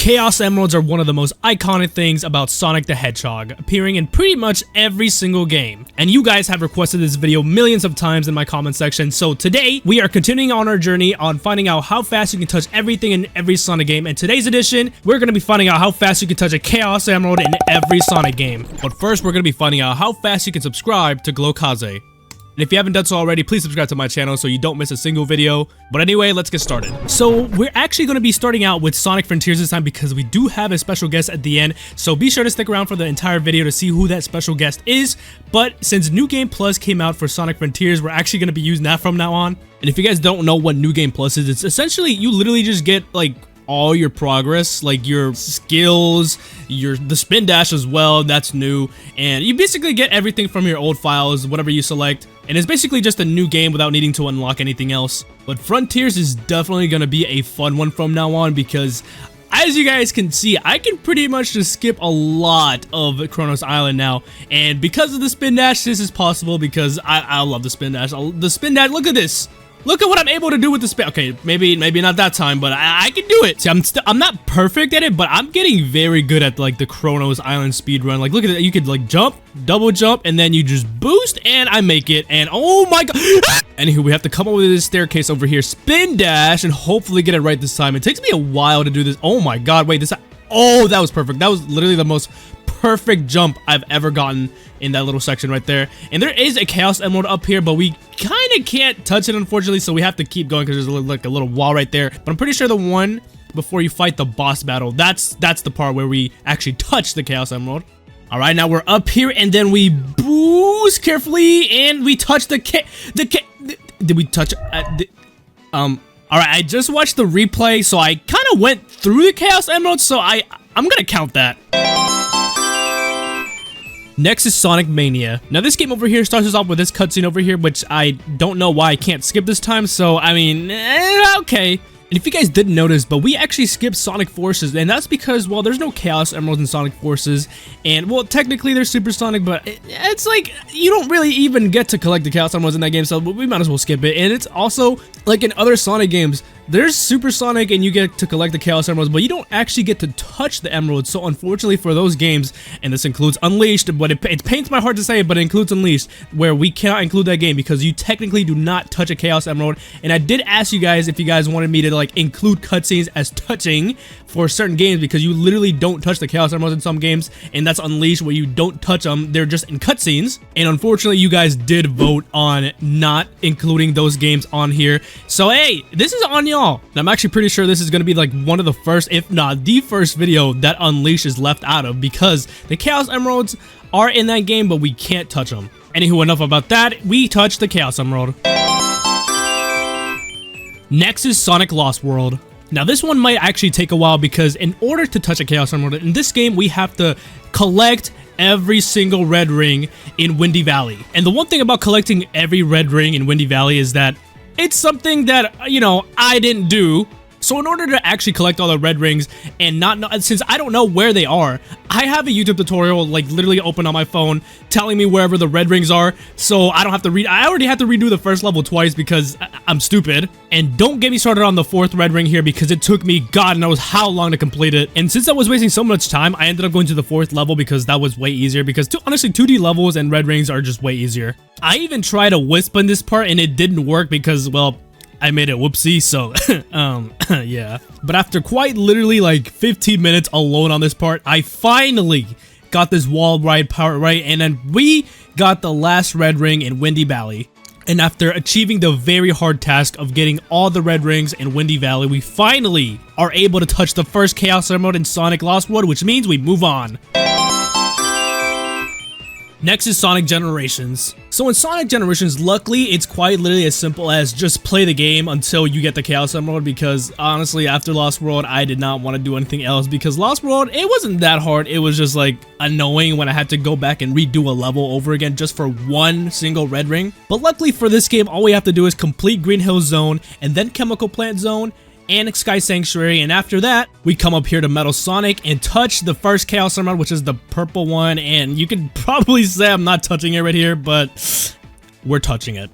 Chaos Emeralds are one of the most iconic things about Sonic the Hedgehog, appearing in pretty much every single game. And you guys have requested this video millions of times in my comment section, so today we are continuing on our journey on finding out how fast you can touch everything in every Sonic game. In today's edition, we're going to be finding out how fast you can touch a Chaos Emerald in every Sonic game. But first, we're going to be finding out how fast you can subscribe to Glowkaze. And if you haven't done so already, please subscribe to my channel so you don't miss a single video. But anyway, let's get started. So we're actually going to be starting out with Sonic Frontiers this time because we do have a special guest at the end. So be sure to stick around for the entire video to see who that special guest is. But since New Game Plus came out for Sonic Frontiers, we're actually going to be using that from now on. And if you guys don't know what New Game Plus is, it's essentially you literally just get like all your progress, like your skills, the spin dash as well, that's new, and you basically get everything from your old files, whatever you select, and it's basically just a new game without needing to unlock anything else. But Frontiers is definitely gonna be a fun one from now on because as you guys can see, I can pretty much just skip a lot of Kronos Island now, and because of the spin dash, this is possible because I love the spin dash. The spin dash, look at this. Look at what I'm able to do with the spin. Okay, maybe not that time, but I can do it. See, I'm not perfect at it, but I'm getting very good at like the Kronos Island speed run. Like, look at it. You could like jump, double jump, and then you just boost, and I make it. And oh my god! Anywho, we have to come up with this staircase over here, spin dash, and hopefully get it right this time. It takes me a while to do this. Oh my god! Wait, oh, that was perfect. That was literally the most perfect jump I've ever gotten in that little section right there. And there is a Chaos Emerald up here, but we kind of can't touch it, unfortunately, so we have to keep going because there's like a little wall right there. But I'm pretty sure the one before you fight the boss battle, that's the part where we actually touch the Chaos Emerald. All right, now we're up here, and then we boost carefully, and we touch did we touch all right, I just watched the replay, so I kind of went through the Chaos Emerald, so I'm gonna count that. Next is Sonic Mania. Now this game over here starts us off with this cutscene over here, which I don't know why I can't skip this time, so I mean, okay. And if you guys didn't notice, but we actually skipped Sonic Forces, and that's because, well, there's no Chaos Emeralds in Sonic Forces, and, well, technically they're Super Sonic, but it's like, you don't really even get to collect the Chaos Emeralds in that game, so we might as well skip it. And it's also, like in other Sonic games, there's Super Sonic and you get to collect the Chaos Emeralds, but you don't actually get to touch the Emeralds. So unfortunately for those games, and this includes Unleashed, but it pains my heart to say it, but it includes Unleashed, where we cannot include that game because you technically do not touch a Chaos Emerald. And I did ask you guys if you guys wanted me to like include cutscenes as touching for certain games because you literally don't touch the Chaos Emeralds in some games, and that's Unleashed where you don't touch them, they're just in cutscenes. And unfortunately you guys did vote on not including those games on here. So hey, this is on y'all. And I'm actually pretty sure this is going to be like one of the first, if not the first video that Unleashed is left out of because the Chaos Emeralds are in that game, but we can't touch them. Anywho, enough about that. We touched the Chaos Emerald. Next is Sonic Lost World. Now this one might actually take a while because in order to touch a Chaos Emerald in this game, we have to collect every single red ring in Windy Valley. And the one thing about collecting every red ring in Windy Valley is that it's something that, you know, I didn't do. So in order to actually collect all the red rings and not know, since I don't know where they are, I have a YouTube tutorial like literally open on my phone telling me wherever the red rings are, so I don't have to read. I already had to redo the first level twice because I'm stupid. And don't get me started on the fourth red ring here because it took me God knows how long to complete it. And since I was wasting so much time, I ended up going to the fourth level because that was way easier because honestly 2D levels and red rings are just way easier. I even tried a wisp in this part and it didn't work because, well, I made it whoopsie, so yeah. But after quite literally like 15 minutes alone on this part, I finally got this wall ride part right, and then we got the last red ring in Windy Valley. And after achieving the very hard task of getting all the red rings in Windy Valley, we finally are able to touch the first Chaos Emerald in Sonic Lost World, which means we move on. Next is Sonic Generations. So in Sonic Generations, luckily, it's quite literally as simple as just play the game until you get the Chaos Emerald because honestly, after Lost World, I did not want to do anything else because Lost World, it wasn't that hard. It was just like annoying when I had to go back and redo a level over again just for one single red ring. But luckily for this game, all we have to do is complete Green Hill Zone and then Chemical Plant Zone and Sky Sanctuary, and after that we come up here to Metal Sonic and touch the first Chaos Emerald, which is the purple one, and you can probably say I'm not touching it right here, but we're touching it.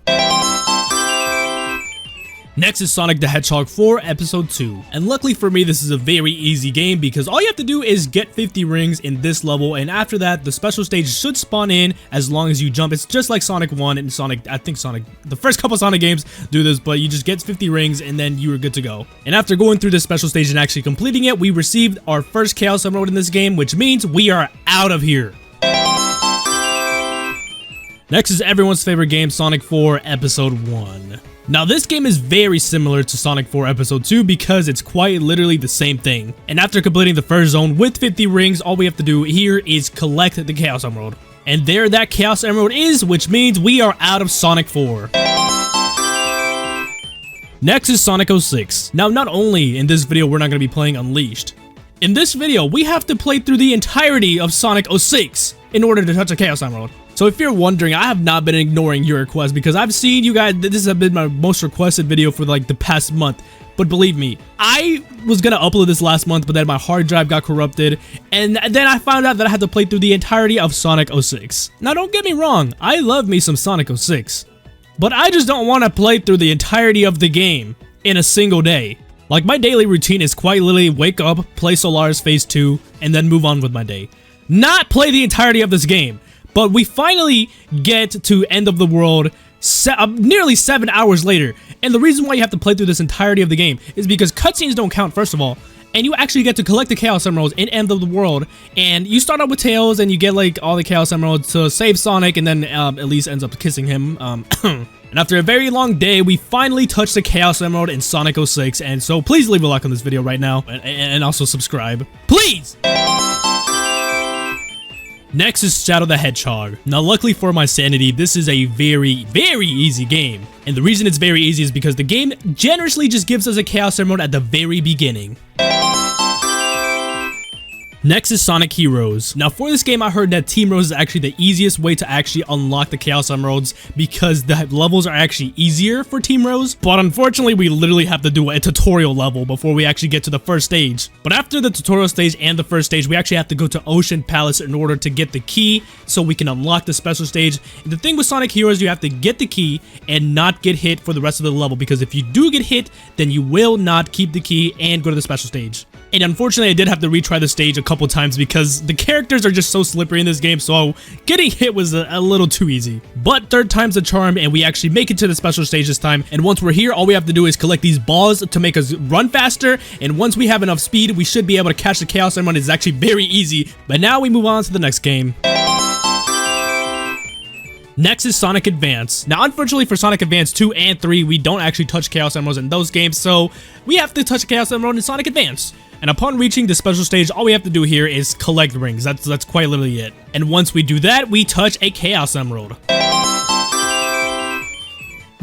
Next is Sonic the Hedgehog 4 Episode 2. And luckily for me, this is a very easy game because all you have to do is get 50 rings in this level, and after that, the special stage should spawn in as long as you jump. It's just like Sonic 1 and the first couple Sonic games do this, but you just get 50 rings and then you are good to go. And after going through this special stage and actually completing it, we received our first Chaos Emerald in this game, which means we are out of here. Next is everyone's favorite game, Sonic 4 Episode 1. Now this game is very similar to Sonic 4 Episode 2 because it's quite literally the same thing. And after completing the first zone with 50 rings, all we have to do here is collect the Chaos Emerald. And there that Chaos Emerald is, which means we are out of Sonic 4. Next is Sonic 06. Now not only in this video we're not going to be playing Unleashed. In this video we have to play through the entirety of Sonic 06 in order to touch a Chaos Emerald. So if you're wondering, I have not been ignoring your requests because I've seen you guys, this has been my most requested video for like the past month. But believe me, I was gonna upload this last month, but then my hard drive got corrupted, and then I found out that I had to play through the entirety of Sonic 06. Now don't get me wrong, I love me some Sonic 06, but I just don't want to play through the entirety of the game in a single day. Like my daily routine is quite literally wake up, play Solaris Phase 2, and then move on with my day. Not play the entirety of this game. But we finally get to End of the World nearly 7 hours later. And the reason why you have to play through this entirety of the game is because cutscenes don't count, first of all. And you actually get to collect the Chaos Emeralds in End of the World. And you start out with Tails and you get like all the Chaos Emeralds to save Sonic, and then Elise ends up kissing him. And after a very long day, we finally touch the Chaos Emerald in Sonic 06. And so please leave a like on this video right now. And also subscribe. Please! Next is Shadow the Hedgehog. Now luckily for my sanity, this is a very, very easy game. And the reason it's very easy is because the game generously just gives us a Chaos Emerald at the very beginning. Next is Sonic Heroes. Now for this game, I heard that Team Rose is actually the easiest way to actually unlock the Chaos Emeralds because the levels are actually easier for Team Rose. But unfortunately, we literally have to do a tutorial level before we actually get to the first stage. But after the tutorial stage and the first stage, we actually have to go to Ocean Palace in order to get the key so we can unlock the special stage. And the thing with Sonic Heroes, you have to get the key and not get hit for the rest of the level, because if you do get hit, then you will not keep the key and go to the special stage. And unfortunately, I did have to retry the stage a couple times because the characters are just so slippery in this game, so getting hit was a little too easy. But third time's a charm, and we actually make it to the special stage this time. And once we're here, all we have to do is collect these balls to make us run faster. And once we have enough speed, we should be able to catch the Chaos Emerald. It's actually very easy. But now we move on to the next game. Next is Sonic Advance. Now, unfortunately for Sonic Advance 2 and 3, we don't actually touch Chaos Emeralds in those games, so we have to touch Chaos Emerald in Sonic Advance. And upon reaching the special stage, all we have to do here is collect rings. That's quite literally it. And once we do that, we touch a Chaos Emerald.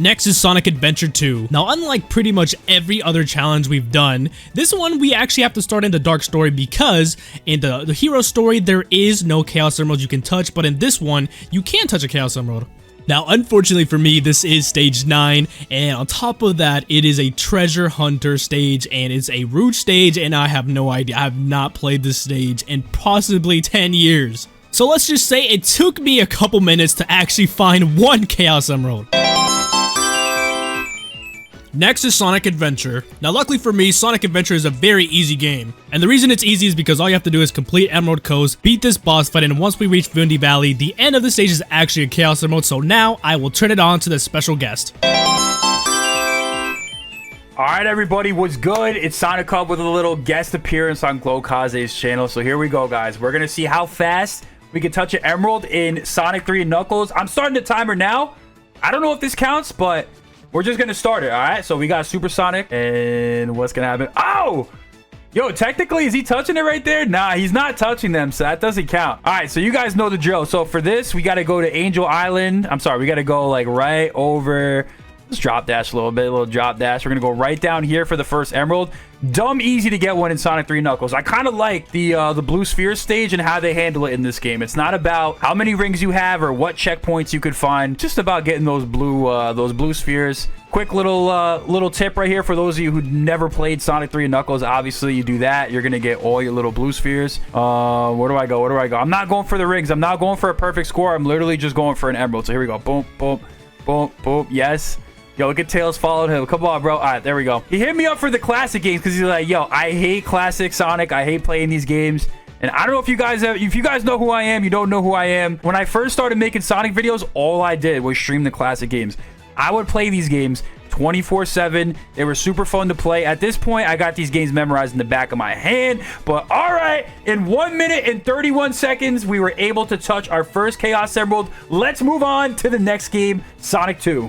Next is Sonic Adventure 2. Now, unlike pretty much every other challenge we've done, this one we actually have to start in the Dark Story because in the Hero Story, there is no Chaos Emerald you can touch, but in this one, you can touch a Chaos Emerald. Now, unfortunately for me, this is stage 9, and on top of that, it is a treasure hunter stage, and it's a root stage, and I have no idea. I have not played this stage in possibly 10 years. So let's just say it took me a couple minutes to actually find one Chaos Emerald. Next is Sonic Adventure. Now luckily for me, Sonic Adventure is a very easy game. And the reason it's easy is because all you have to do is complete Emerald Coast, beat this boss fight, and once we reach Vundi Valley, the end of the stage is actually a Chaos Emerald, so now I will turn it on to the special guest. Alright everybody, what's good? It's Sonic Hub with a little guest appearance on Glowkaze's channel. So here we go, guys. We're gonna see how fast we can touch an emerald in Sonic 3 and Knuckles. I'm starting the timer now. I don't know if this counts, but we're just gonna start it. All right, so we got Supersonic, and what's gonna happen? Oh, yo, technically, is he touching it right there? Nah, he's not touching them, so that doesn't count. All right, so you guys know the drill. So for this, we gotta go to Angel Island. I'm sorry, we gotta go like right over. Let's drop dash a little bit, a little drop dash. We're gonna go right down here for the first emerald. Dumb easy to get one in Sonic 3 Knuckles. I kind of like the blue sphere stage and how they handle it in this game. It's not about how many rings you have or what checkpoints you could find. Just about getting those blue spheres. Quick little tip right here for those of you who never played Sonic 3 Knuckles. Obviously, you do that, you're gonna get all your little blue spheres. Where do I go? Where do I go? I'm not going for the rings. I'm not going for a perfect score. I'm literally just going for an emerald. So here we go. Boom, boom, boom, boom. Yes. Yo, look at Tails followed him. Come on, bro. All right, there we go. He hit me up for the classic games because he's like, yo, I hate classic Sonic. I hate playing these games. And I don't know if you guys know who I am. You don't know who I am. When I first started making Sonic videos, all I did was stream the classic games. I would play these games 24/7. They were super fun to play. At this point, I got these games memorized in the back of my hand. But all right, in 1 minute and 31 seconds, we were able to touch our first Chaos Emerald. Let's move on to the next game, Sonic 2.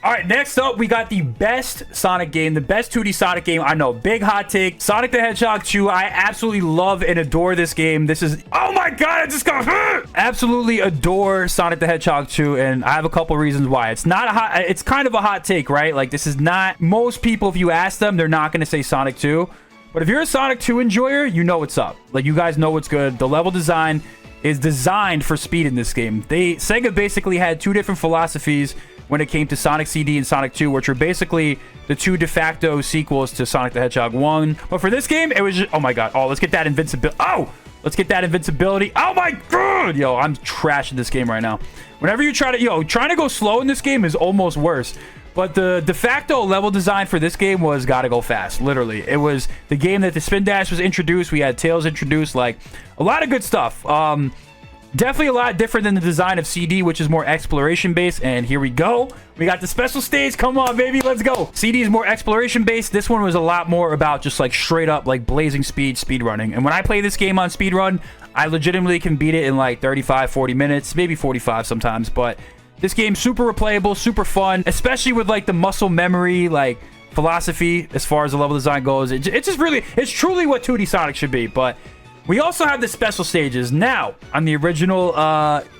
All right, next up, we got the best Sonic game, the best 2D Sonic game. I know, big hot take. Sonic the Hedgehog 2. I absolutely love and adore this game. This is, oh my God, I just got hurt. Absolutely adore Sonic the Hedgehog 2, and I have a couple reasons why. It's not a hot, it's kind of a hot take, right? Like, this is not, most people, if you ask them, they're not going to say Sonic 2. But if you're a Sonic 2 enjoyer, you know what's up. Like, you guys know what's good. The level design is designed for speed in this game. Sega basically had two different philosophies when it came to Sonic CD and Sonic 2, which are basically the two de facto sequels to Sonic the Hedgehog 1. But for this game, it was just, oh my God. Oh, let's get that invincibility. Oh, let's get that invincibility. Oh my God. Yo, I'm trashing this game right now. Whenever you try to, trying to go slow in this game is almost worse. But the de facto level design for this game was gotta go fast, literally. It was the game that the spin dash was introduced. We had Tails introduced, like a lot of good stuff. Definitely a lot different than the design of CD, which is more exploration based. And here we go. We got the special stage. Come on, baby. Let's go. CD is more exploration based. This one was a lot more about just like straight up like blazing speed running. And when I play this game on speed run, I legitimately can beat it in like 35, 40 minutes, maybe 45 sometimes. But this game's super replayable, super fun, especially with like the muscle memory, like philosophy as far as the level design goes. It's just really, it's truly what 2D Sonic should be. But we also have the special stages. Now, on the original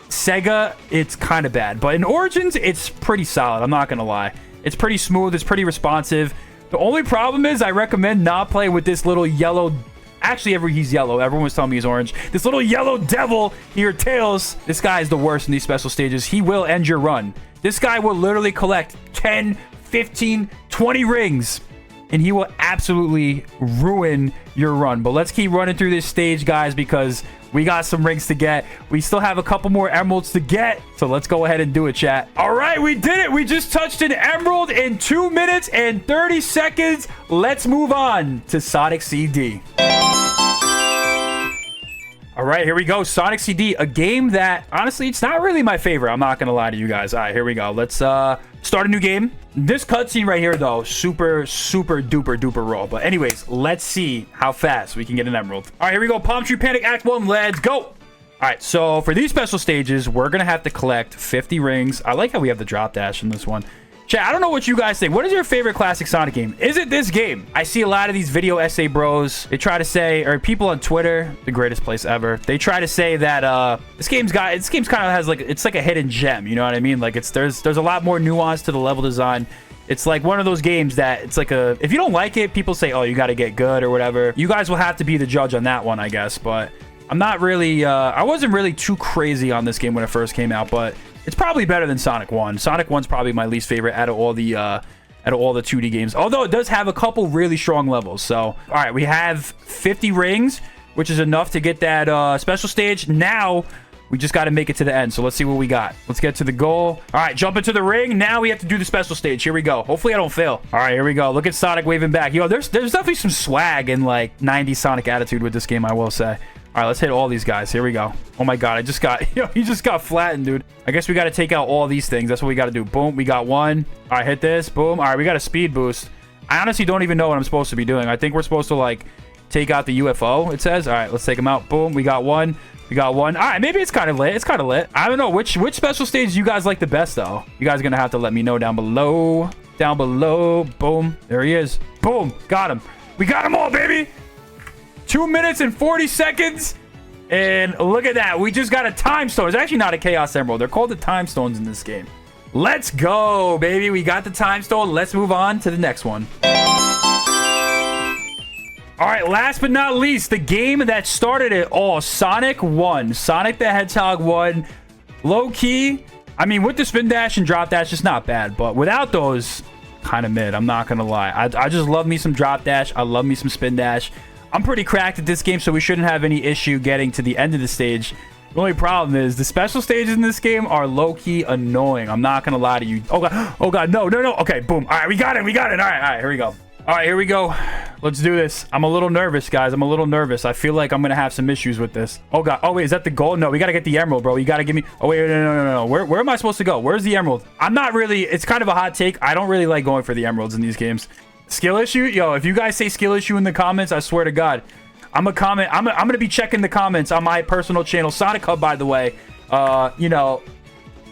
Sega, it's kind of bad. But in Origins, it's pretty solid. I'm not going to lie. It's pretty smooth. It's pretty responsive. The only problem is I recommend not play with this little yellow... Actually, he's yellow. Everyone was telling me he's orange. This little yellow devil here, Tails. This guy is the worst in these special stages. He will end your run. This guy will literally collect 10, 15, 20 rings. And he will absolutely ruin your run. But let's keep running through this stage, guys, because we got some rings to get. We still have a couple more emeralds to get. So let's go ahead and do it, chat. All right, we did it. We just touched an emerald in 2 minutes and 30 seconds. Let's move on to Sonic CD. All right, here we go. Sonic CD, a game that, honestly, it's not really my favorite. I'm not going to lie to you guys. All right, here we go. Let's start a new game. This cutscene right here, though, super duper raw. But anyways, let's see how fast we can get an emerald. All right, here we go. Palm Tree Panic Act 1. Let's go. All right, so for these special stages, we're going to have to collect 50 rings. I like how we have the drop dash in this one. Chat, I don't know what you guys think. What is your favorite classic Sonic game? Is it this game? I see a lot of these video essay bros. They try to say, or people on Twitter, the greatest place ever. They try to say that this game's kind of has like, it's like a hidden gem. You know what I mean? Like there's a lot more nuance to the level design. It's like one of those games that it's like if you don't like it, people say, oh, you got to get good or whatever. You guys will have to be the judge on that one, I guess. But I'm not really, I wasn't really too crazy on this game when it first came out, but it's probably better than Sonic 1. Sonic 1's probably my least favorite out of all the 2D games. Although it does have a couple really strong levels. So, all right, we have 50 rings, which is enough to get that special stage. Now, we just got to make it to the end. So let's see what we got. Let's get to the goal. All right, jump into the ring. Now we have to do the special stage. Here we go. Hopefully I don't fail. All right, here we go. Look at Sonic waving back. Yo, there's definitely some swag and like 90s Sonic attitude with this game, I will say. All right, let's hit all these guys. Here we go. Oh my God, he just got flattened, dude. I guess we got to take out all these things. That's what we got to do. Boom, we got one. All right, hit this. Boom. All right, we got a speed boost. I honestly don't even know what I'm supposed to be doing. I think we're supposed to like take out the UFO, it says. All right, let's take him out. Boom, we got one. We got one. All right, maybe it's kind of lit. It's kind of lit. I don't know. Which special stage do you guys like the best, though? You guys are going to have to let me know down below. Down below. Boom. There he is. Boom. Got him. We got them all, baby. 2 minutes and 40 seconds. And look at that. We just got a time stone. It's actually not a Chaos Emerald. They're called the time stones in this game. Let's go, baby. We got the time stone. Let's move on to the next one. All right, last but not least, the game that started it all, Sonic 1. Sonic the Hedgehog 1. Low-key, I mean, with the spin dash and drop dash, it's not bad. But without those, kind of mid. I'm not going to lie. I just love me some drop dash. I love me some spin dash. I'm pretty cracked at this game, so we shouldn't have any issue getting to the end of the stage. The only problem is the special stages in this game are low-key annoying. I'm not gonna lie to you. Oh god, no. Okay, boom. All right, we got it. All right, here we go. All right, here we go. Let's do this. I'm a little nervous, guys. I'm a little nervous. I feel like I'm gonna have some issues with this. Oh god. Oh wait, is that the goal? No, we gotta get the emerald, bro. You gotta give me. Oh wait, no. Where am I supposed to go? Where's the emerald? I'm not really. It's kind of a hot take. I don't really like going for the emeralds in these games. Skill issue, yo. If you guys say skill issue in the comments, I swear to God, I'm gonna be checking the comments on my personal channel, Sonic Hub, by the way. You know,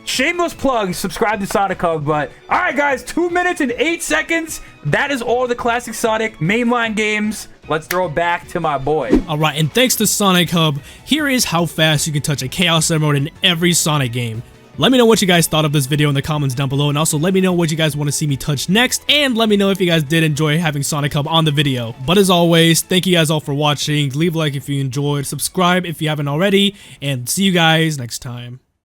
shameless plug, subscribe to Sonic Hub. But all right, guys, 2 minutes and 8 seconds. That is all the classic Sonic mainline games. Let's throw it back to my boy. All right, and thanks to Sonic Hub, here is how fast you can touch a Chaos Emerald in every Sonic game. Let me know what you guys thought of this video in the comments down below, and also let me know what you guys want to see me touch next, and let me know if you guys did enjoy having Sonic Hub on the video. But as always, thank you guys all for watching. Leave a like if you enjoyed, subscribe if you haven't already, and see you guys next time.